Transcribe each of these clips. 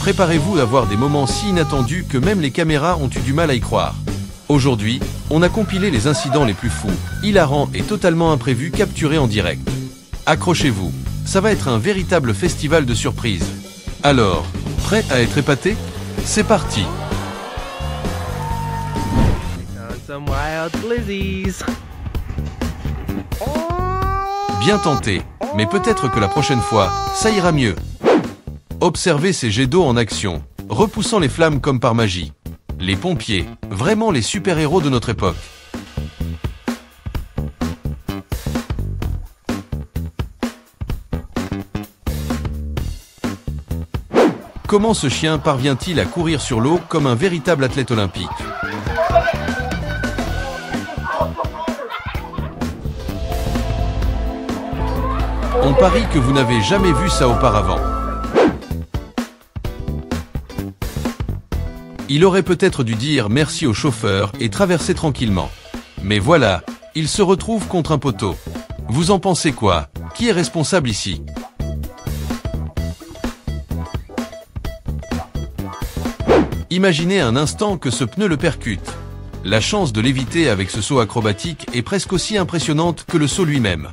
Préparez-vous à voir des moments si inattendus que même les caméras ont eu du mal à y croire. Aujourd'hui, on a compilé les incidents les plus fous, hilarants et totalement imprévus capturés en direct. Accrochez-vous, ça va être un véritable festival de surprises. Alors, prêt à être épaté? C'est parti! Some wild blizzies. Bien tenté, mais peut-être que la prochaine fois, ça ira mieux. Observez ces jets d'eau en action, repoussant les flammes comme par magie. Les pompiers, vraiment les super-héros de notre époque. Comment ce chien parvient-il à courir sur l'eau comme un véritable athlète olympique? On parie que vous n'avez jamais vu ça auparavant. Il aurait peut-être dû dire merci au chauffeur et traverser tranquillement. Mais voilà, il se retrouve contre un poteau. Vous en pensez quoi? Qui est responsable ici? Imaginez un instant que ce pneu le percute. La chance de l'éviter avec ce saut acrobatique est presque aussi impressionnante que le saut lui-même.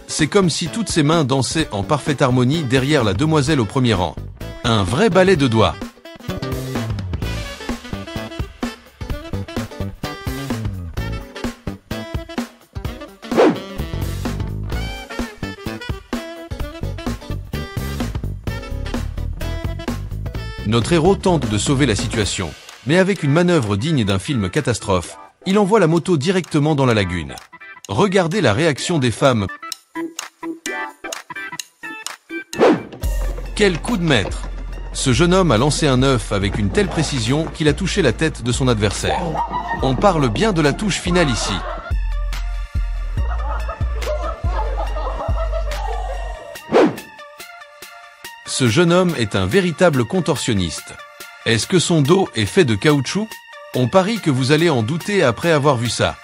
C'est comme si toutes ses mains dansaient en parfaite harmonie derrière la demoiselle au premier rang. Un vrai ballet de doigts. Notre héros tente de sauver la situation, mais avec une manœuvre digne d'un film catastrophe, il envoie la moto directement dans la lagune. Regardez la réaction des femmes. Quel coup de maître! Ce jeune homme a lancé un œuf avec une telle précision qu'il a touché la tête de son adversaire. On parle bien de la touche finale ici. Ce jeune homme est un véritable contorsionniste. Est-ce que son dos est fait de caoutchouc? On parie que vous allez en douter après avoir vu ça.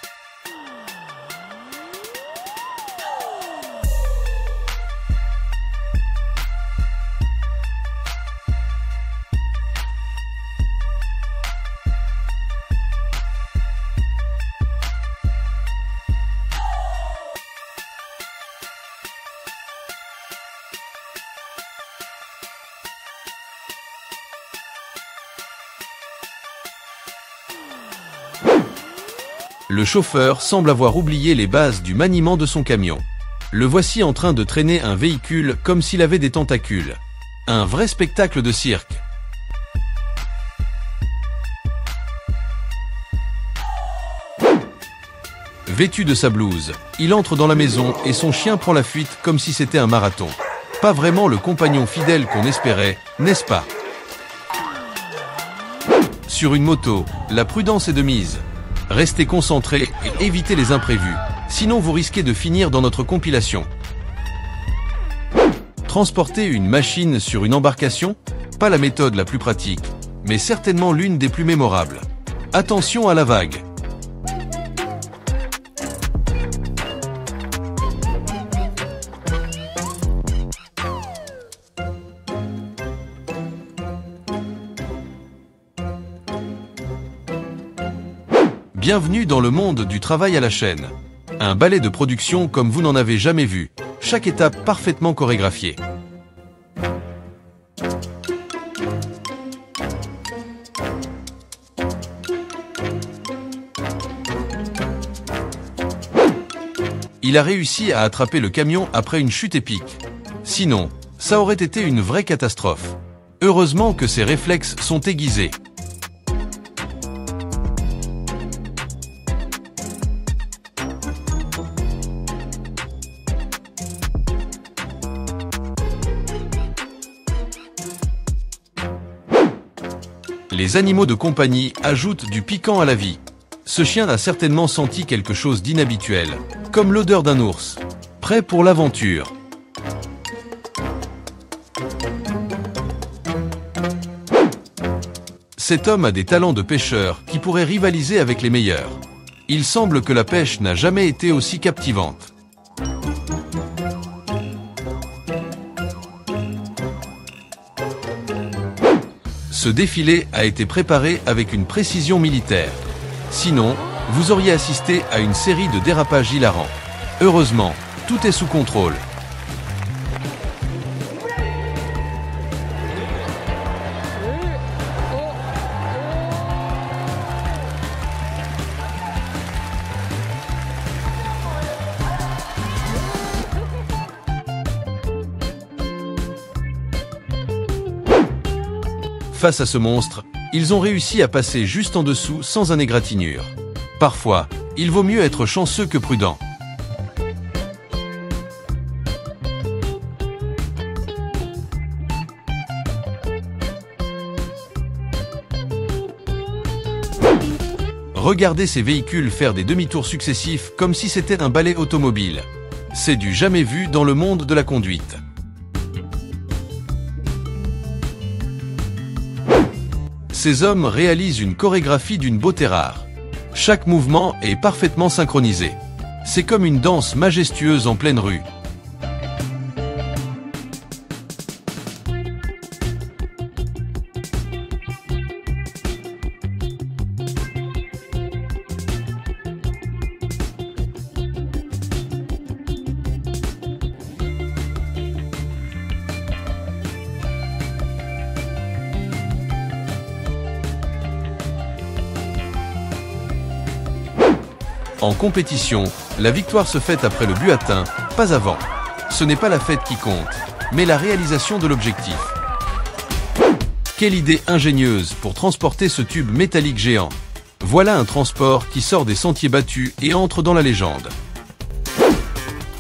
Le chauffeur semble avoir oublié les bases du maniement de son camion. Le voici en train de traîner un véhicule comme s'il avait des tentacules. Un vrai spectacle de cirque. Vêtu de sa blouse, il entre dans la maison et son chien prend la fuite comme si c'était un marathon. Pas vraiment le compagnon fidèle qu'on espérait, n'est-ce pas? Sur une moto, la prudence est de mise. Restez concentrés et évitez les imprévus, sinon vous risquez de finir dans notre compilation. Transporter une machine sur une embarcation? Pas la méthode la plus pratique, mais certainement l'une des plus mémorables. Attention à la vague. Bienvenue dans le monde du travail à la chaîne. Un ballet de production comme vous n'en avez jamais vu, chaque étape parfaitement chorégraphiée. Il a réussi à attraper le camion après une chute épique. Sinon, ça aurait été une vraie catastrophe. Heureusement que ses réflexes sont aiguisés. Les animaux de compagnie ajoutent du piquant à la vie. Ce chien a certainement senti quelque chose d'inhabituel, comme l'odeur d'un ours. Prêt pour l'aventure. Cet homme a des talents de pêcheur qui pourraient rivaliser avec les meilleurs. Il semble que la pêche n'a jamais été aussi captivante. Ce défilé a été préparé avec une précision militaire. Sinon, vous auriez assisté à une série de dérapages hilarants. Heureusement, tout est sous contrôle. Face à ce monstre, ils ont réussi à passer juste en dessous sans un égratignure. Parfois, il vaut mieux être chanceux que prudent. Regardez ces véhicules faire des demi-tours successifs comme si c'était un ballet automobile. C'est du jamais vu dans le monde de la conduite. Ces hommes réalisent une chorégraphie d'une beauté rare. Chaque mouvement est parfaitement synchronisé. C'est comme une danse majestueuse en pleine rue. En compétition, la victoire se fête après le but atteint, pas avant. Ce n'est pas la fête qui compte, mais la réalisation de l'objectif. Quelle idée ingénieuse pour transporter ce tube métallique géant. Voilà un transport qui sort des sentiers battus et entre dans la légende.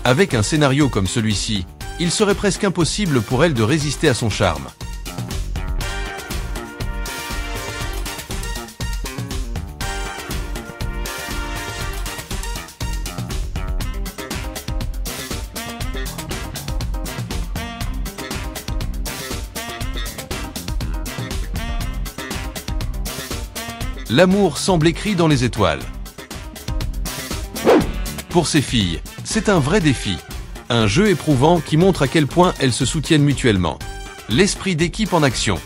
Avec un scénario comme celui-ci, il serait presque impossible pour elle de résister à son charme. L'amour semble écrit dans les étoiles. Pour ces filles, c'est un vrai défi. Un jeu éprouvant qui montre à quel point elles se soutiennent mutuellement. L'esprit d'équipe en action.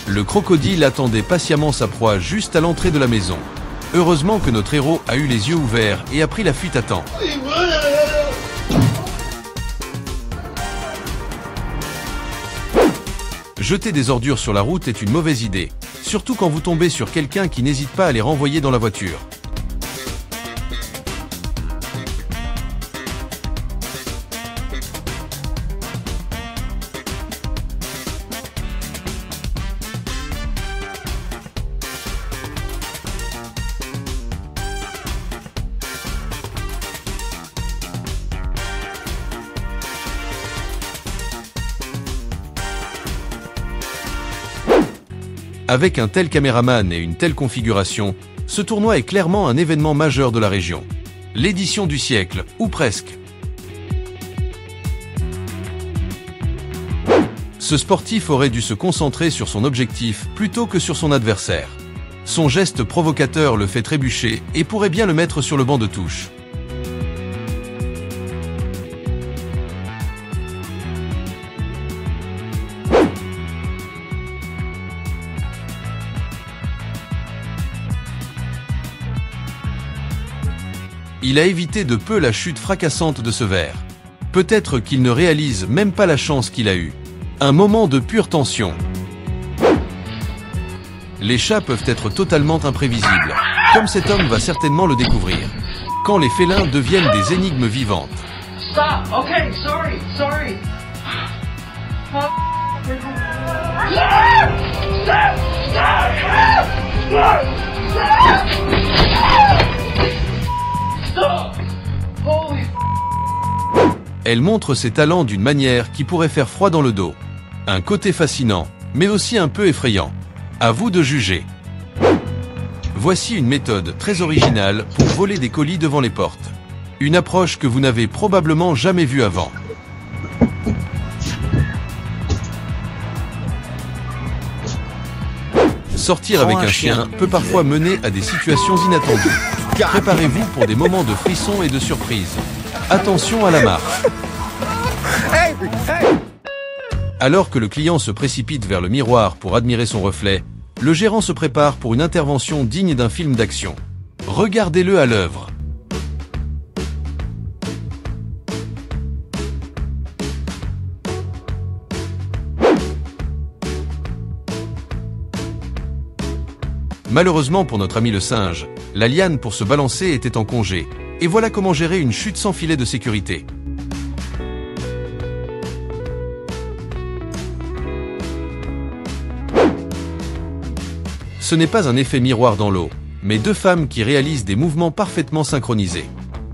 Le crocodile attendait patiemment sa proie juste à l'entrée de la maison. Heureusement que notre héros a eu les yeux ouverts et a pris la fuite à temps. Jeter des ordures sur la route est une mauvaise idée, surtout quand vous tombez sur quelqu'un qui n'hésite pas à les renvoyer dans la voiture. Avec un tel caméraman et une telle configuration, ce tournoi est clairement un événement majeur de la région. L'édition du siècle, ou presque. Ce sportif aurait dû se concentrer sur son objectif plutôt que sur son adversaire. Son geste provocateur le fait trébucher et pourrait bien le mettre sur le banc de touche. Il a évité de peu la chute fracassante de ce verre. Peut-être qu'il ne réalise même pas la chance qu'il a eue. Un moment de pure tension. Les chats peuvent être totalement imprévisibles, comme cet homme va certainement le découvrir. Quand les félins deviennent des énigmes vivantes. Stop! Okay, sorry. Elle montre ses talents d'une manière qui pourrait faire froid dans le dos. Un côté fascinant, mais aussi un peu effrayant. À vous de juger. Voici une méthode très originale pour voler des colis devant les portes. Une approche que vous n'avez probablement jamais vue avant. Sortir avec un chien peut parfois mener à des situations inattendues. Préparez-vous pour des moments de frisson et de surprise. Attention à la marche. Alors que le client se précipite vers le miroir pour admirer son reflet, le gérant se prépare pour une intervention digne d'un film d'action. Regardez-le à l'œuvre. Malheureusement pour notre ami le singe, la liane pour se balancer était en congé. Et voilà comment gérer une chute sans filet de sécurité. Ce n'est pas un effet miroir dans l'eau, mais deux femmes qui réalisent des mouvements parfaitement synchronisés.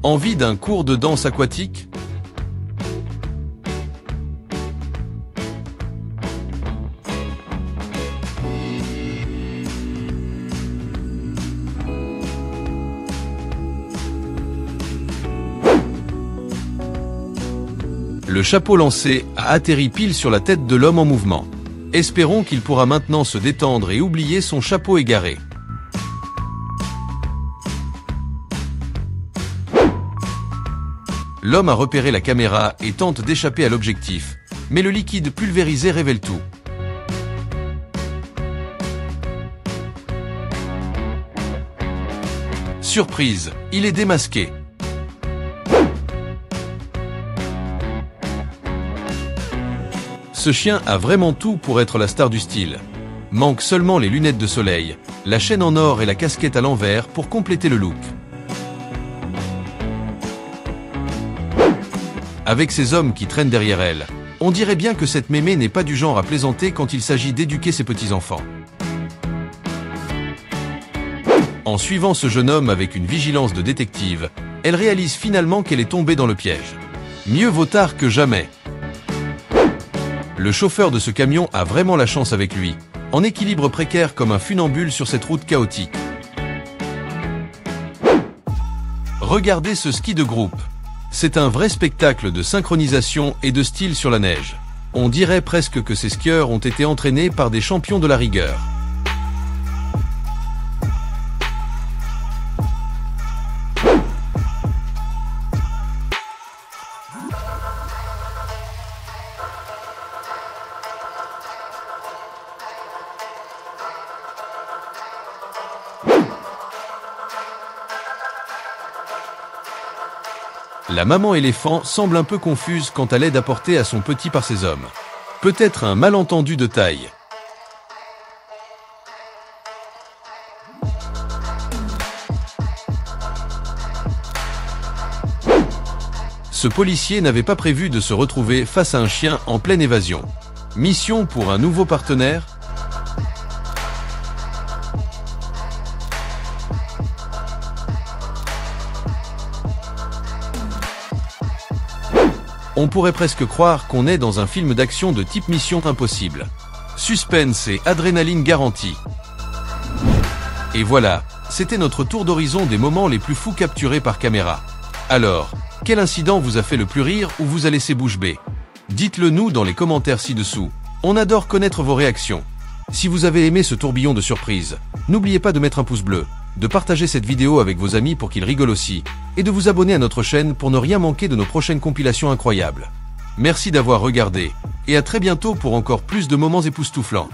Envie d'un cours de danse aquatique ? Le chapeau lancé a atterri pile sur la tête de l'homme en mouvement. Espérons qu'il pourra maintenant se détendre et oublier son chapeau égaré. L'homme a repéré la caméra et tente d'échapper à l'objectif, mais le liquide pulvérisé révèle tout. Surprise, il est démasqué. Ce chien a vraiment tout pour être la star du style. Manque seulement les lunettes de soleil, la chaîne en or et la casquette à l'envers pour compléter le look. Avec ces hommes qui traînent derrière elle, on dirait bien que cette mémé n'est pas du genre à plaisanter quand il s'agit d'éduquer ses petits-enfants. En suivant ce jeune homme avec une vigilance de détective, elle réalise finalement qu'elle est tombée dans le piège. Mieux vaut tard que jamais. Le chauffeur de ce camion a vraiment la chance avec lui, en équilibre précaire comme un funambule sur cette route chaotique. Regardez ce ski de groupe. C'est un vrai spectacle de synchronisation et de style sur la neige. On dirait presque que ces skieurs ont été entraînés par des champions de la rigueur. La maman éléphant semble un peu confuse quant à l'aide apportée à son petit par ses hommes. Peut-être un malentendu de taille. Ce policier n'avait pas prévu de se retrouver face à un chien en pleine évasion. Mission pour un nouveau partenaire ? On pourrait presque croire qu'on est dans un film d'action de type Mission Impossible. Suspense et adrénaline garantie. Et voilà, c'était notre tour d'horizon des moments les plus fous capturés par caméra. Alors, quel incident vous a fait le plus rire ou vous a laissé bouche bée? Dites-le nous dans les commentaires ci-dessous. On adore connaître vos réactions. Si vous avez aimé ce tourbillon de surprises, n'oubliez pas de mettre un pouce bleu, de partager cette vidéo avec vos amis pour qu'ils rigolent aussi, et de vous abonner à notre chaîne pour ne rien manquer de nos prochaines compilations incroyables. Merci d'avoir regardé, et à très bientôt pour encore plus de moments époustouflants.